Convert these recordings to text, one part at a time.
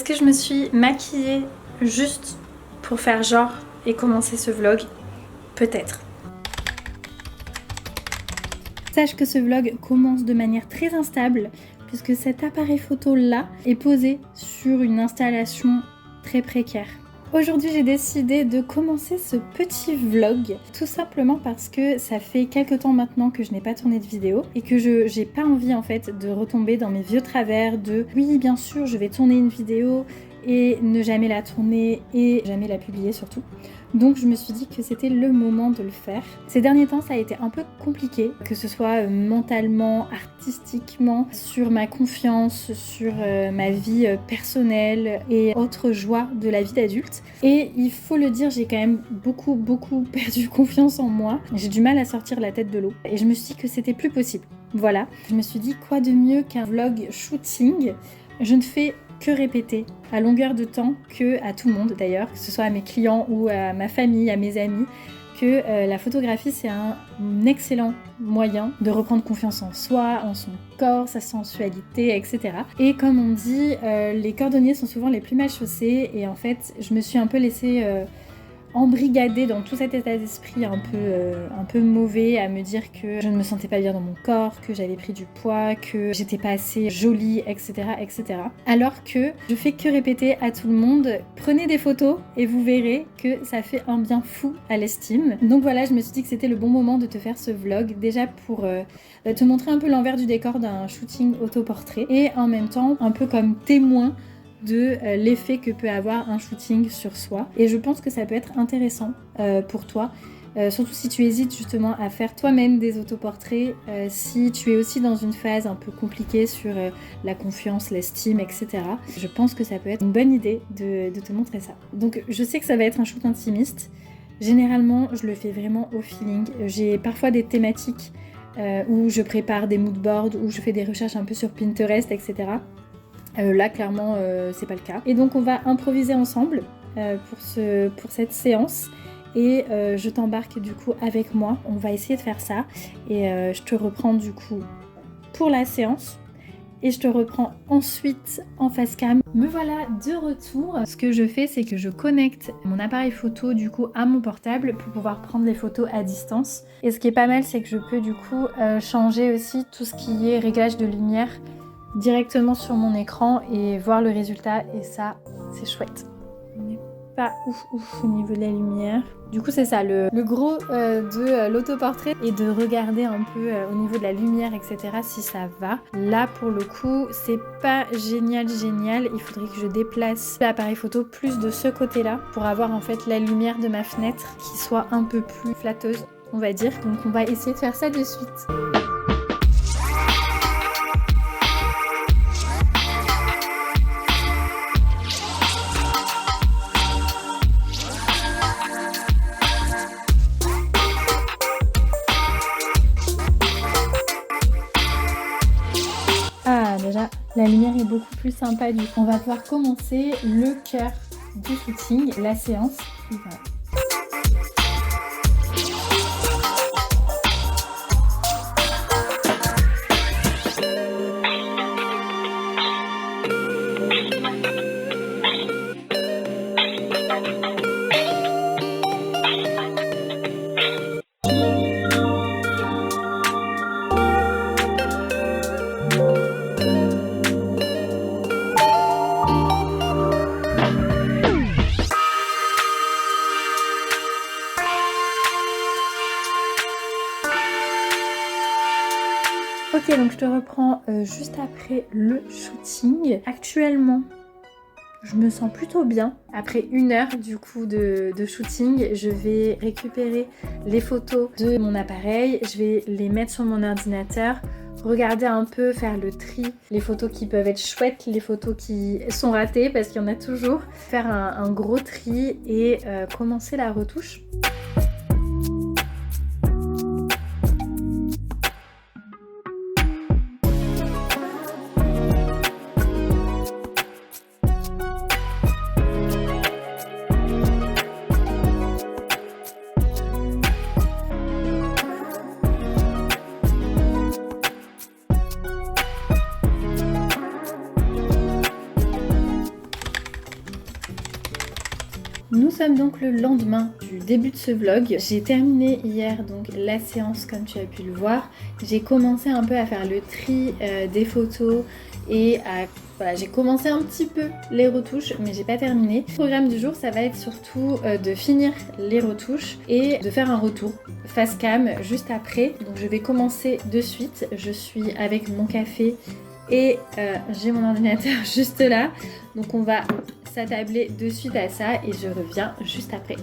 Est-ce que je me suis maquillée juste pour faire genre et commencer ce vlog? Peut-être. Sache que ce vlog commence de manière très instable puisque cet appareil photo là est posé sur une installation très précaire. Aujourd'hui j'ai décidé de commencer ce petit vlog tout simplement parce que ça fait quelques temps maintenant que je n'ai pas tourné de vidéo et que j'ai pas envie en fait de retomber dans mes vieux travers de oui bien sûr je vais tourner une vidéo et ne jamais la tourner et jamais la publier surtout. Donc je me suis dit que c'était le moment de le faire. Ces derniers temps ça a été un peu compliqué, que ce soit mentalement, artistiquement, sur ma confiance, sur ma vie personnelle et autres joies de la vie d'adulte. Et il faut le dire, j'ai quand même beaucoup perdu confiance en moi. J'ai du mal à sortir la tête de l'eau et je me suis dit que c'était plus possible. Voilà, je me suis dit quoi de mieux qu'un vlog shooting. Je ne fais que répéter à longueur de temps, que à tout le monde d'ailleurs, que ce soit à mes clients ou à ma famille, à mes amis, que la photographie c'est un excellent moyen de reprendre confiance en soi, en son corps, sa sensualité, etc. Et comme on dit, les cordonniers sont souvent les plus mal chaussés et en fait je me suis un peu laissée embrigadée dans tout cet état d'esprit un peu mauvais, à me dire que je ne me sentais pas bien dans mon corps, que j'avais pris du poids, que j'étais pas assez jolie, etc., etc. Alors que je fais que répéter à tout le monde, prenez des photos et vous verrez que ça fait un bien fou à l'estime. Donc voilà, je me suis dit que c'était le bon moment de te faire ce vlog, déjà pour te montrer un peu l'envers du décor d'un shooting autoportrait et en même temps un peu comme témoin de l'effet que peut avoir un shooting sur soi. Et je pense que ça peut être intéressant pour toi, surtout si tu hésites justement à faire toi-même des autoportraits, si tu es aussi dans une phase un peu compliquée sur la confiance, l'estime, etc. Je pense que ça peut être une bonne idée de te montrer ça. Donc je sais que ça va être un shoot intimiste. Généralement, je le fais vraiment au feeling. J'ai parfois des thématiques où je prépare des moodboards, où je fais des recherches un peu sur Pinterest, etc. Là clairement c'est pas le cas et donc on va improviser ensemble pour cette séance et je t'embarque du coup avec moi, on va essayer de faire ça et je te reprends du coup pour la séance et je te reprends ensuite en face cam. Me voilà de retour. Ce que je fais c'est que je connecte mon appareil photo du coup à mon portable pour pouvoir prendre les photos à distance et ce qui est pas mal c'est que je peux du coup changer aussi tout ce qui est réglage de lumière directement sur mon écran et voir le résultat et ça c'est chouette. On n'est pas ouf au niveau de la lumière. Du coup c'est ça le gros de l'autoportrait et de regarder un peu au niveau de la lumière etc si ça va. Là pour le coup c'est pas génial, il faudrait que je déplace l'appareil photo plus de ce côté là pour avoir en fait la lumière de ma fenêtre qui soit un peu plus flatteuse on va dire. Donc on va essayer de faire ça de suite. Déjà, la lumière est beaucoup plus sympa du coup. On va pouvoir commencer le cœur du shooting, la séance. Voilà. Ok, donc je te reprends juste après le shooting. Actuellement, je me sens plutôt bien. Après 1 heure du coup de shooting, je vais récupérer les photos de mon appareil. Je vais les mettre sur mon ordinateur, regarder un peu, faire le tri. Les photos qui peuvent être chouettes, les photos qui sont ratées parce qu'il y en a toujours. Faire un gros tri et commencer la retouche. Nous sommes donc le lendemain du début de ce vlog. J'ai terminé hier donc la séance comme tu as pu le voir. J'ai commencé un peu à faire le tri des photos et voilà, j'ai commencé un petit peu les retouches mais j'ai pas terminé. Le programme du jour ça va être surtout de finir les retouches et de faire un retour face cam juste après. Donc je vais commencer de suite. Je suis avec mon café et j'ai mon ordinateur juste là. Donc on va s'attabler de suite à ça et je reviens juste après.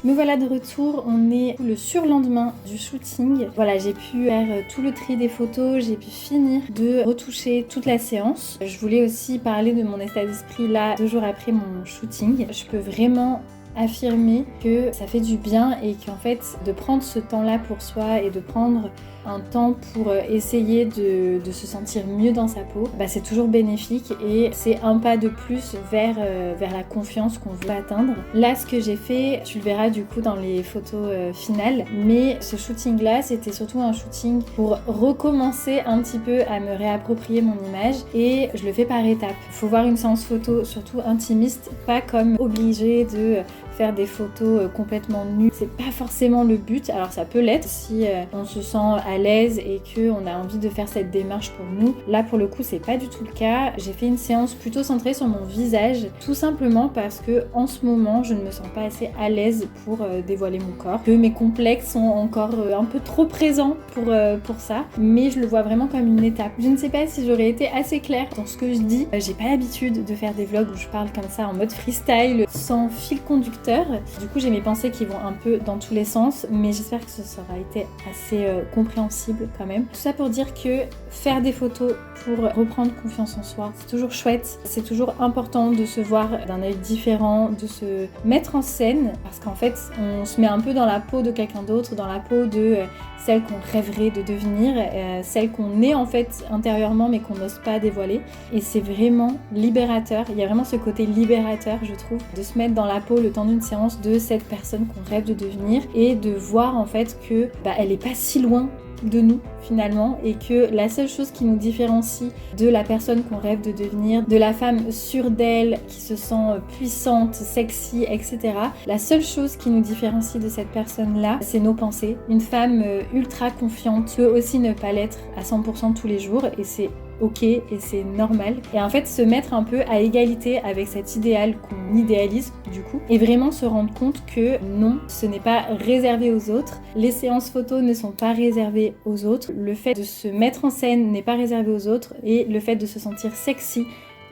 Me voilà de retour, on est le surlendemain du shooting. Voilà, j'ai pu faire tout le tri des photos, j'ai pu finir de retoucher toute la séance. Je voulais aussi parler de mon état d'esprit là, 2 jours après mon shooting. Je peux vraiment affirmer que ça fait du bien et qu'en fait de prendre ce temps-là pour soi et de prendre un temps pour essayer de se sentir mieux dans sa peau, bah, c'est toujours bénéfique et c'est un pas de plus vers la confiance qu'on veut atteindre. Là, ce que j'ai fait, tu le verras du coup dans les photos finales, mais ce shooting là c'était surtout un shooting pour recommencer un petit peu à me réapproprier mon image et je le fais par étapes. Faut voir une séance photo surtout intimiste, pas comme obligé de faire des photos complètement nues. C'est pas forcément le but, alors ça peut l'être si on se sent à l'aise et qu'on a envie de faire cette démarche pour nous. Là pour le coup c'est pas du tout le cas. J'ai fait une séance plutôt centrée sur mon visage, tout simplement parce que en ce moment je ne me sens pas assez à l'aise pour dévoiler mon corps, que mes complexes sont encore un peu trop présents pour ça, mais je le vois vraiment comme une étape. Je ne sais pas si j'aurais été assez claire dans ce que je dis. J'ai pas l'habitude de faire des vlogs où je parle comme ça en mode freestyle, sans fil conducteur. Du coup j'ai mes pensées qui vont un peu dans tous les sens, mais j'espère que ce sera été assez compréhensible quand même. Tout ça pour dire que faire des photos pour reprendre confiance en soi, c'est toujours chouette, c'est toujours important de se voir d'un œil différent, de se mettre en scène, parce qu'en fait on se met un peu dans la peau de quelqu'un d'autre, dans la peau de celle qu'on rêverait de devenir, celle qu'on est en fait intérieurement mais qu'on n'ose pas dévoiler, et c'est vraiment libérateur. Il y a vraiment ce côté libérateur, je trouve, de se mettre dans la peau le temps d'une séance de cette personne qu'on rêve de devenir et de voir en fait que elle est pas si loin de nous finalement, et que la seule chose qui nous différencie de la personne qu'on rêve de devenir, de la femme sûre d'elle, qui se sent puissante, sexy, etc. La seule chose qui nous différencie de cette personne-là, c'est nos pensées. Une femme ultra confiante peut aussi ne pas l'être à 100% tous les jours, et c'est ok et c'est normal. Et en fait se mettre un peu à égalité avec cet idéal qu'on idéalise du coup, et vraiment se rendre compte que non, ce n'est pas réservé aux autres. Les séances photos ne sont pas réservées aux autres. Le fait de se mettre en scène n'est pas réservé aux autres, et le fait de se sentir sexy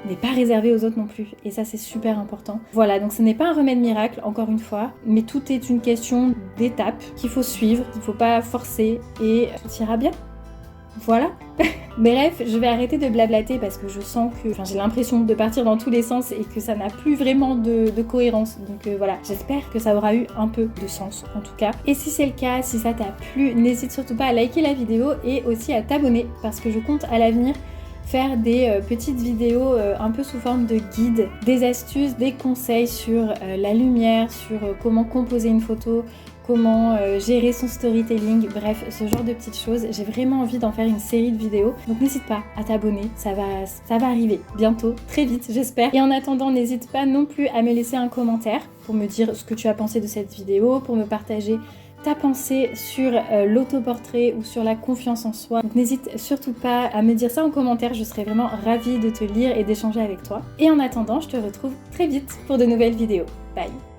n'est pas réservé aux autres non plus, et ça c'est super important. Voilà, donc ce n'est pas un remède miracle encore une fois, mais tout est une question d'étapes qu'il faut suivre, il ne faut pas forcer et tout ira bien. Voilà. Bref, je vais arrêter de blablater parce que je sens que j'ai l'impression de partir dans tous les sens et que ça n'a plus vraiment de cohérence. Donc voilà, j'espère que ça aura eu un peu de sens en tout cas. Et si c'est le cas, si ça t'a plu, n'hésite surtout pas à liker la vidéo et aussi à t'abonner, parce que je compte à l'avenir faire des petites vidéos un peu sous forme de guide, des astuces, des conseils sur la lumière, sur comment composer une photo, comment gérer son storytelling, bref, ce genre de petites choses. J'ai vraiment envie d'en faire une série de vidéos, donc n'hésite pas à t'abonner, ça va arriver bientôt, très vite j'espère. Et en attendant, n'hésite pas non plus à me laisser un commentaire pour me dire ce que tu as pensé de cette vidéo, pour me partager ta pensée sur l'autoportrait ou sur la confiance en soi. Donc n'hésite surtout pas à me dire ça en commentaire, je serais vraiment ravie de te lire et d'échanger avec toi. Et en attendant, je te retrouve très vite pour de nouvelles vidéos. Bye!